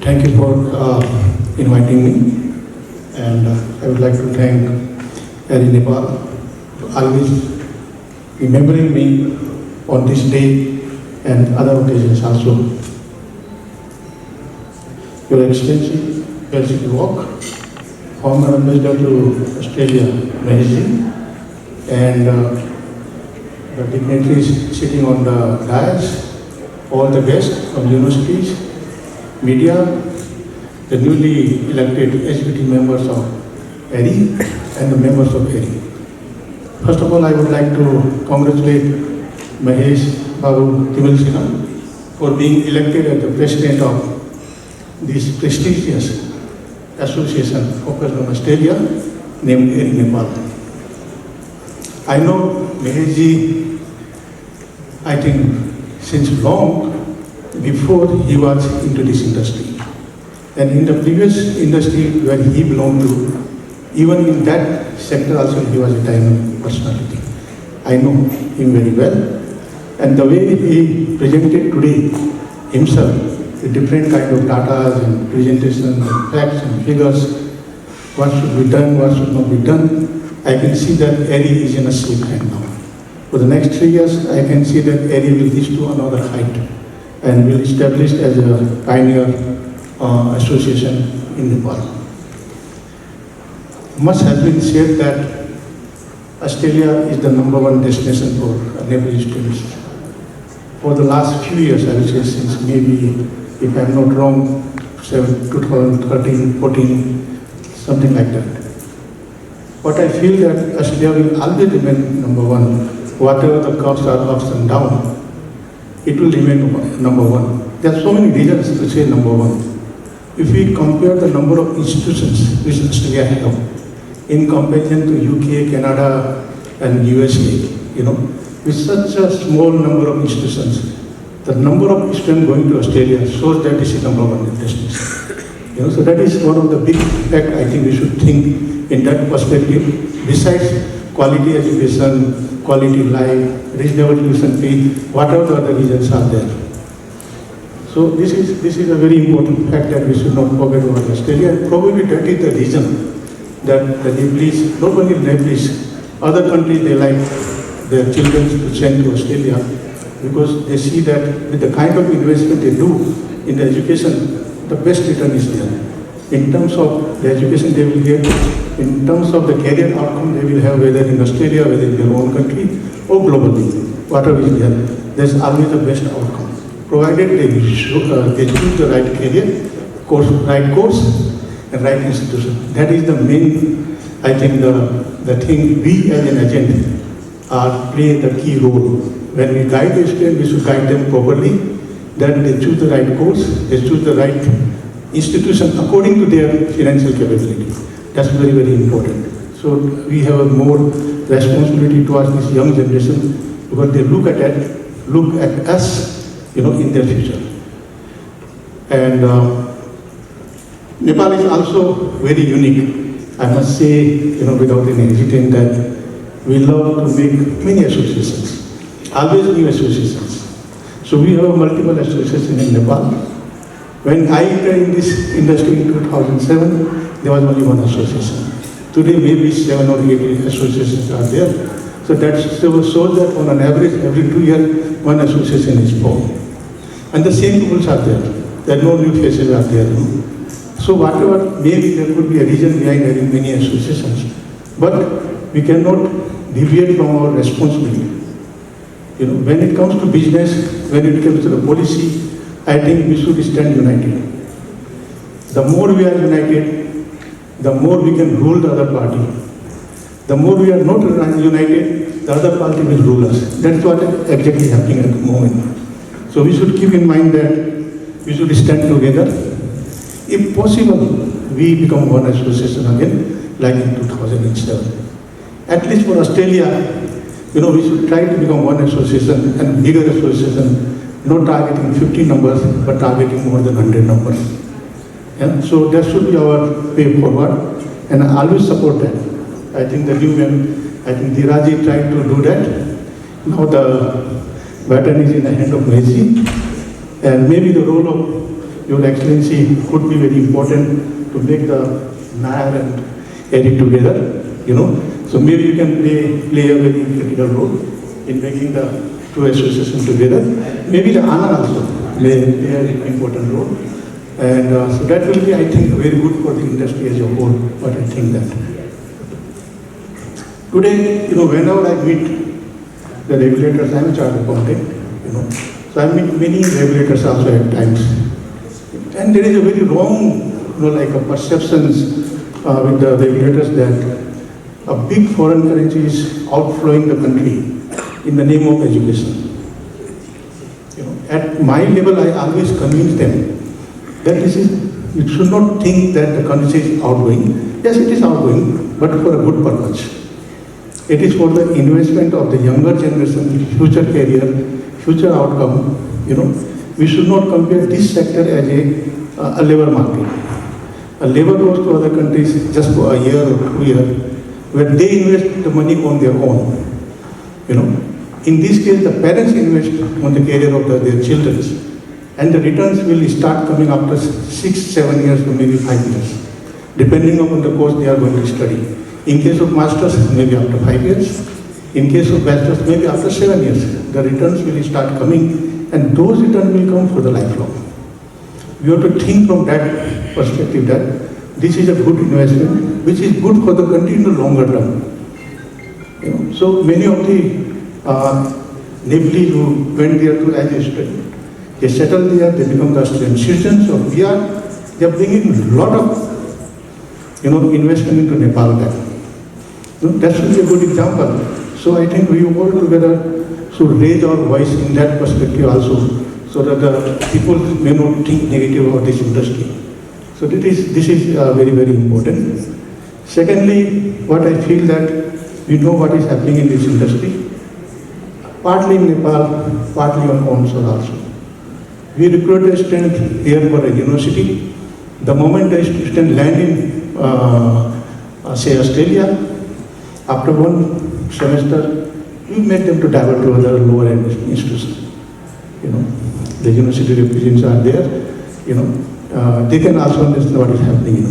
Thank you for inviting me, and I would like to thank AAERI Nepal for always remembering me on this day and other occasions also. Your Excellency, Bajaj Walk, former ambassador to Australia, Narayan, and the dignitaries sitting on the dais, all the guests from universities, media, the newly elected executive members of AAERI and the members of AAERI. First of all, I would like to congratulate Mahesh Babu Timalsina for being elected as the president of this prestigious association focused on Australia named AAERI Nepal. I know Maheshji, I think, since long before he was into this industry. And in the previous industry where he belonged to, even in that sector also he was a dynamic personality. I know him very well. And the way he presented today himself, with different kind of data and presentations and facts and figures, what should be done, what should not be done, I can see that AAERI is in a safe hand now. For the next 3 years, I can see that AAERI will reach to another height and will establish as a pioneer association in Nepal. Much has been said that Australia is the #1 destination for Nepalese tourists. For the last few years, I would say since maybe, if I'm not wrong, 2013, 14, something like that. But I feel that Australia will always remain #1. Whatever the costs are ups and downs, it will remain #1. There are so many reasons to say #1. If we compare the number of institutions which Australia have in comparison to UK, Canada, and USA, with such a small number of institutions, the number of students going to Australia shows that this is #1 destination. So that is one of the big facts I think we should think in that perspective. Besides quality education, quality life, reasonable tuition fee, whatever the other reasons are there. So this is a very important fact that we should not forget about Australia. Probably that is the reason that the Nepalese, not only Nepalese, other countries, they like their children to send to Australia because they see that with the kind of investment they do in the education, the best return is there. In terms of the education they will get, in terms of the career outcome they will have, whether in Australia, whether in their own country, or globally, whatever is there, there's always the best outcome. Provided they choose the right career, right course, and right institution. That is the main, I think, the thing we as an agent play the key role. When we guide the students, we should guide them properly, that they choose the right course, they choose the right institution according to their financial capability. That's very, very important. So we have a more responsibility towards this young generation because they look at us, in their future. And Nepal is also very unique. I must say, without any hesitation, that we love to make many associations, always new associations. So we have multiple associations in Nepal. When I entered in this industry in 2007, there was only one association. Today, maybe 7 or 8 associations are there. So that shows that on an average, every 2 years, one association is formed. And the same rules are there. There are no new faces are there. So whatever, maybe there could be a reason behind having many associations. But we cannot deviate from our responsibility. When it comes to business, when it comes to the policy, I think we should stand united. The more we are united, the more we can rule the other party. The more we are not united, the other party will rule us. That's what is exactly happening at the moment. So we should keep in mind that we should stand together. If possible, we become one association again, like in 2007. At least for Australia, we should try to become one association and bigger association, not targeting 50 numbers, but targeting more than 100 numbers. Yeah? So that should be our way forward, and I always support that. I think the new Dhiraji tried to do that. Now the baton is in the hand of Messi, and maybe the role of Your Excellency could be very important to make the NAAER and AAERI together, So maybe you can play a very critical role in making the two associations together. Maybe the ANA also may play an important role. And so that will be, I think, very good for the industry as a whole, but I think that. Today, whenever I meet the regulators, I'm a chartered accountant, so I meet many regulators also at times. And there is a very wrong, like a perceptions with the regulators that a big foreign currency is outflowing the country in the name of education. At my level, I always convince them that you should not think that the currency is outgoing. Yes, it is outgoing, but for a good purpose. It is for the investment of the younger generation, future career, future outcome. We should not compare this sector as a labor market. A labor goes to other countries just for a year or 2 years, where they invest the money on their own. In this case, the parents invest on the career of their children, and the returns will start coming after 6, 7 years or maybe 5 years, depending upon the course they are going to study. In case of masters, maybe after 5 years. In case of bachelors, maybe after 7 years. The returns will start coming, and those returns will come for the lifelong. We have to think from that perspective that this is a good investment, which is good for the country in the longer term. So many of the Nepalese who went there to as a student, they settle there, they become the Australian citizens. So they are bringing a lot of investment into Nepal back. That should be a good example. So I think we all together should raise our voice in that perspective also, so that the people may not think negative about this industry. So this is very, very important. Secondly, what I feel that we know what is happening in this industry, partly in Nepal, partly on onshore also. We recruit a student here for a university. The moment the student land in, say, Australia, after 1 semester, we make them to divert to other lower institutions. The university representatives are there. They can also understand what is happening.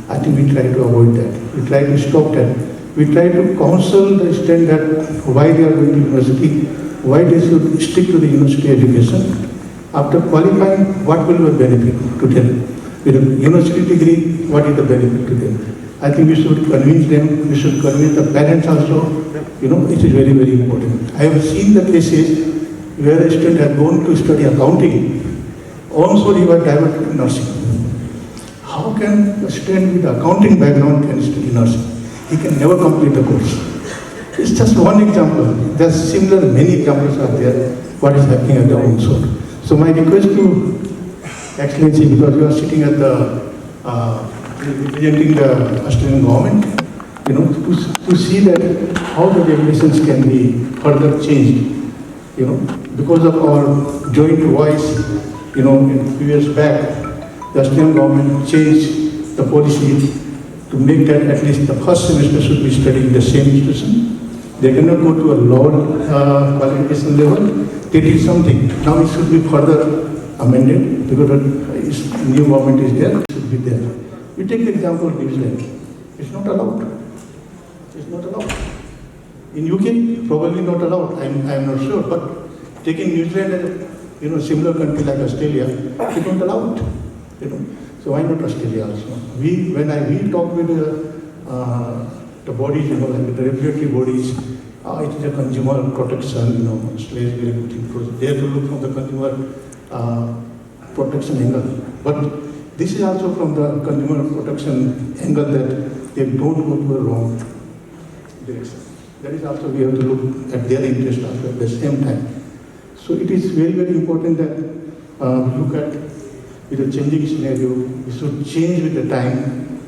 I think we try to avoid that. We try to stop that. We try to counsel the student that why they are going to university, why they should stick to the university education. After qualifying, what will be the benefit to them? With a university degree, what is the benefit to them? I think we should convince them, we should convince the parents also, it is very, very important. I have seen the cases where a student has gone to study accounting, also he was diverted to nursing. How can a student with accounting background can study nursing? He can never complete the course. It's just one example. There's similar, many examples are there, what is happening at the onshore. So my request to Excellency, because you are sitting at the, representing the Australian government, to see that how the regulations can be further changed, because of our joint voice, in few years back, the Australian government changed the policy to make that at least the first semester should be studied in the same institution. They cannot go to a lower qualification level. They did something. Now it should be further amended because the new government is there, it should be there. We take the example of New Zealand. It's not allowed. It's not allowed. In UK, probably not allowed. I'm not sure, but taking New Zealand as similar country like Australia, they don't allow it. So why not Australia also? We talk with the bodies, like the regulatory bodies, it is a consumer protection, Australia is very good thing because they have to look from the consumer protection angle. But this is also from the consumer protection angle that they don't go to a wrong direction. That is also we have to look at their interest also at the same time. So it is very, very important that we look at with a changing scenario. We should change with the time.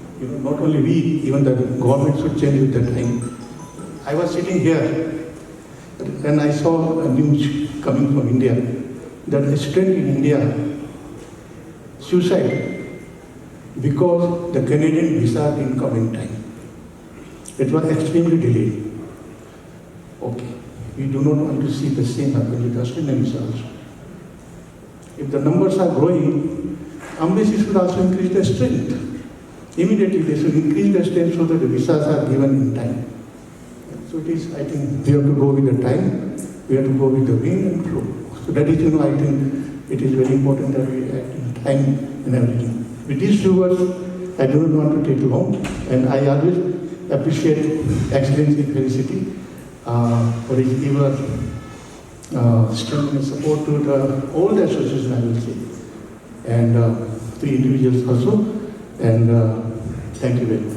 Not only we, even the government should change with the time. I was sitting here and I saw a news coming from India that a student in India suicide because the Canadian visa didn't come in time. It was extremely delayed. Okay, we do not want to see the same happen with Australian visa also. If the numbers are growing, embassies should also increase their strength. Immediately they should increase their strength so that the visas are given in time. So it is, I think, we have to go with the time, we have to go with the wind and flow. So that is, I think it is very important that we act in time and everything. With these few words, I do not want to take long, and I always appreciate Excellency Felicity for his ever strength and support to all the associations, I will say, and the individuals also, and thank you very much.